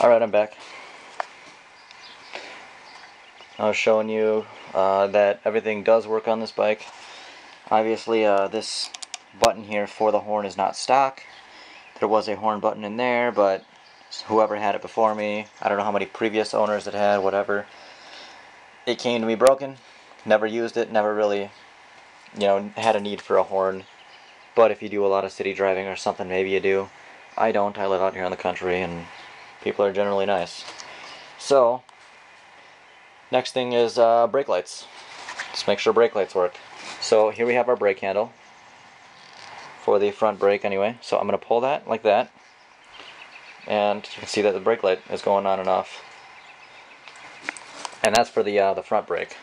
Alright, I'm back. I was showing you that everything does work on this bike. Obviously, this button here for the horn is not stock. There was a horn button in there, but whoever had it before me, I don't know how many previous owners it had, whatever. It came to me broken. Never used it, never really, had a need for a horn. But if you do a lot of city driving or something, maybe you do. I don't. I live out here in the country, and people are generally nice. So, next thing is brake lights. Let's make sure brake lights work. So here we have our brake handle for the front brake anyway. So I'm going to pull that like that, and you can see that the brake light is going on and off. And that's for the front brake,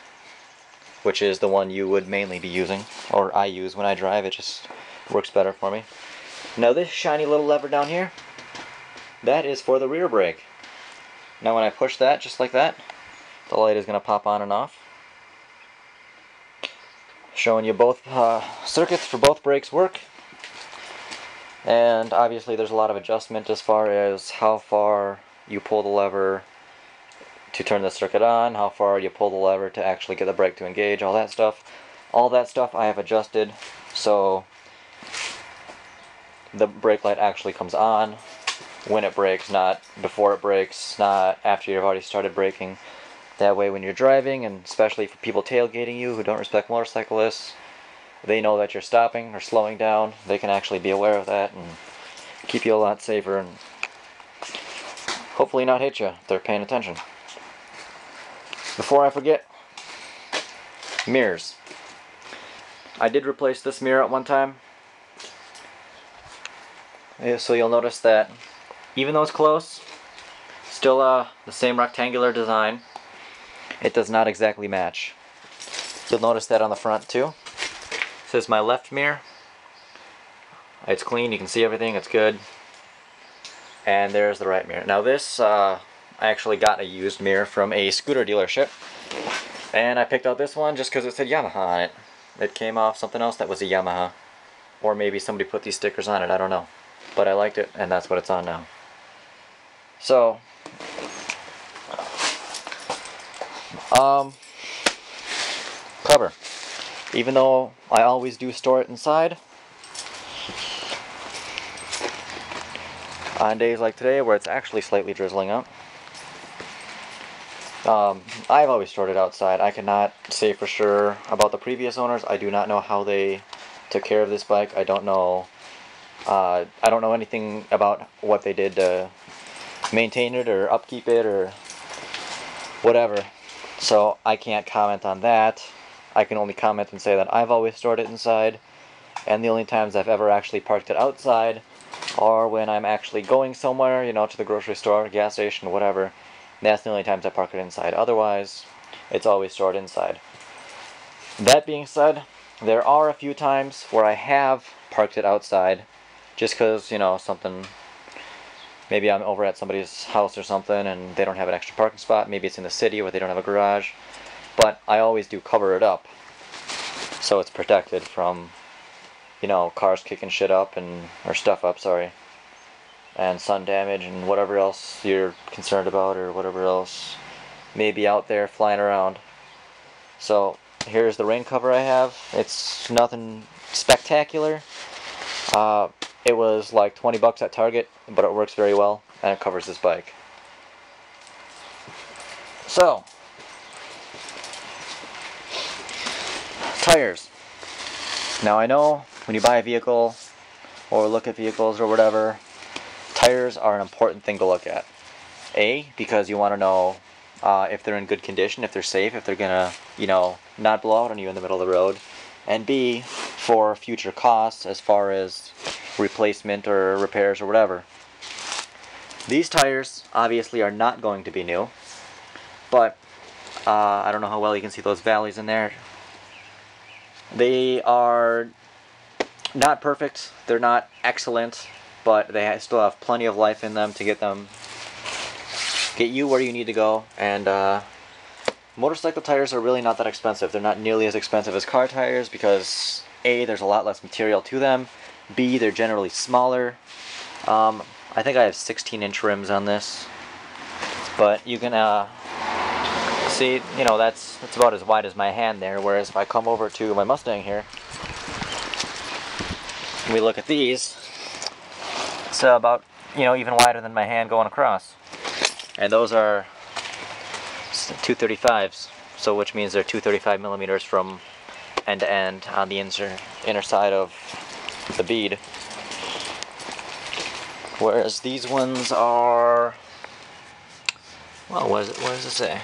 which is the one you would mainly be using, or I use when I drive. It just works better for me. Now this shiny little lever down here, that is for the rear brake. Now when I push that just like that, the light is going to pop on and off. Showing you both circuits for both brakes work. And obviously there's a lot of adjustment as far as how far you pull the lever to turn the circuit on, how far you pull the lever to actually get the brake to engage, all that stuff. All that stuff I have adjusted so the brake light actually comes on when it brakes, not before it brakes, not after you've already started braking. That way when you're driving, and especially for people tailgating you who don't respect motorcyclists, they know that you're stopping or slowing down. They can actually be aware of that and keep you a lot safer and hopefully not hit you if they're paying attention. Before I forget, mirrors. I did replace this mirror at one time. So you'll notice that even though it's close, still the same rectangular design. It does not exactly match. You'll notice that on the front too. This is my left mirror. It's clean, you can see everything, it's good. And there's the right mirror. Now this, I actually got a used mirror from a scooter dealership. And I picked out this one just because it said Yamaha on it. It came off something else that was a Yamaha. Or maybe somebody put these stickers on it, I don't know. But I liked it, and that's what it's on now. So, cover. Even though I always do store it inside, on days like today where it's actually slightly drizzling out, I've always stored it outside. I cannot say for sure about the previous owners. I do not know how they took care of this bike. I don't know anything about what they did to maintain it or upkeep it or whatever. So I can't comment on that. I can only comment and say that I've always stored it inside, and the only times I've ever actually parked it outside are when I'm actually going somewhere, to the grocery store, gas station, whatever. That's the only times I park it inside. Otherwise, it's always stored inside. That being said, there are a few times where I have parked it outside just because, something, maybe I'm over at somebody's house or something and they don't have an extra parking spot. Maybe it's in the city where they don't have a garage. But I always do cover it up so it's protected from, cars kicking shit up or stuff up, sorry. And sun damage and whatever else you're concerned about or whatever else may be out there flying around. So here's the rain cover I have. It's nothing spectacular. It was like 20 bucks at Target, but it works very well and it covers this bike. So, tires. Now I know when you buy a vehicle or look at vehicles or whatever, tires are an important thing to look at. A, because you want to know if they're in good condition, if they're safe, if they're gonna, not blow out on you in the middle of the road. And B, for future costs as far as replacement or repairs or whatever. These tires obviously are not going to be new, but I don't know how well you can see those valleys in there. They are not perfect, they're not excellent, but they still have plenty of life in them to get you where you need to go. And motorcycle tires are really not that expensive. They're not nearly as expensive as car tires because A, there's a lot less material to them, B, they're generally smaller. I think I have 16-inch rims on this, But you can see, you know, that's about as wide as my hand there. Whereas if I come over to my Mustang here, and we look at these, it's about, you know, even wider than my hand going across. And those are 235s, so which means they're 235 millimeters from end to end on the inner side of the bead. Whereas these ones are, well, what does it say?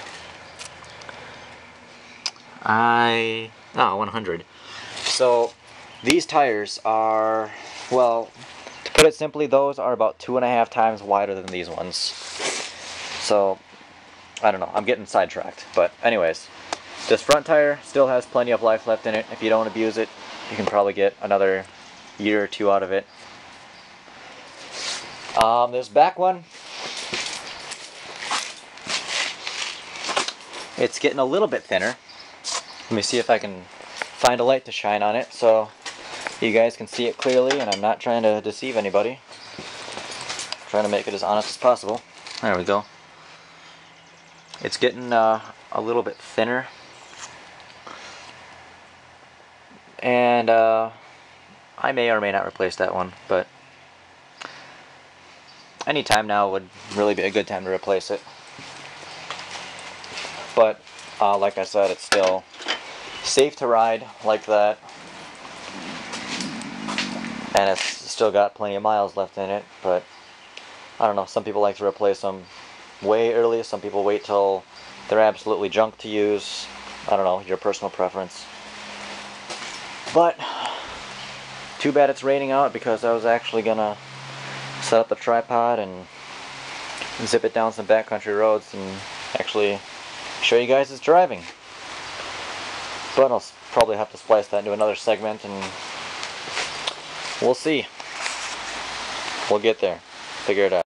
100. So these tires are, well, to put it simply, those are about 2.5 times wider than these ones. So I don't know, I'm getting sidetracked. But anyways, this front tire still has plenty of life left in it. If you don't abuse it, you can probably get another year or two out of it. This back one, it's getting a little bit thinner. Let me see if I can find a light to shine on it so you guys can see it clearly, and I'm not trying to deceive anybody. I'm trying to make it as honest as possible. There we go. It's getting a little bit thinner. And I may or may not replace that one, but any time now would really be a good time to replace it. But like I said, it's still safe to ride like that, and it's still got plenty of miles left in it. But I don't know, some people like to replace them way early, some people wait till they're absolutely junk to use. I don't know, your personal preference. But too bad it's raining out, because I was actually gonna set up the tripod and zip it down some backcountry roads and actually show you guys it's driving. But I'll probably have to splice that into another segment, and we'll see. We'll get there. Figure it out.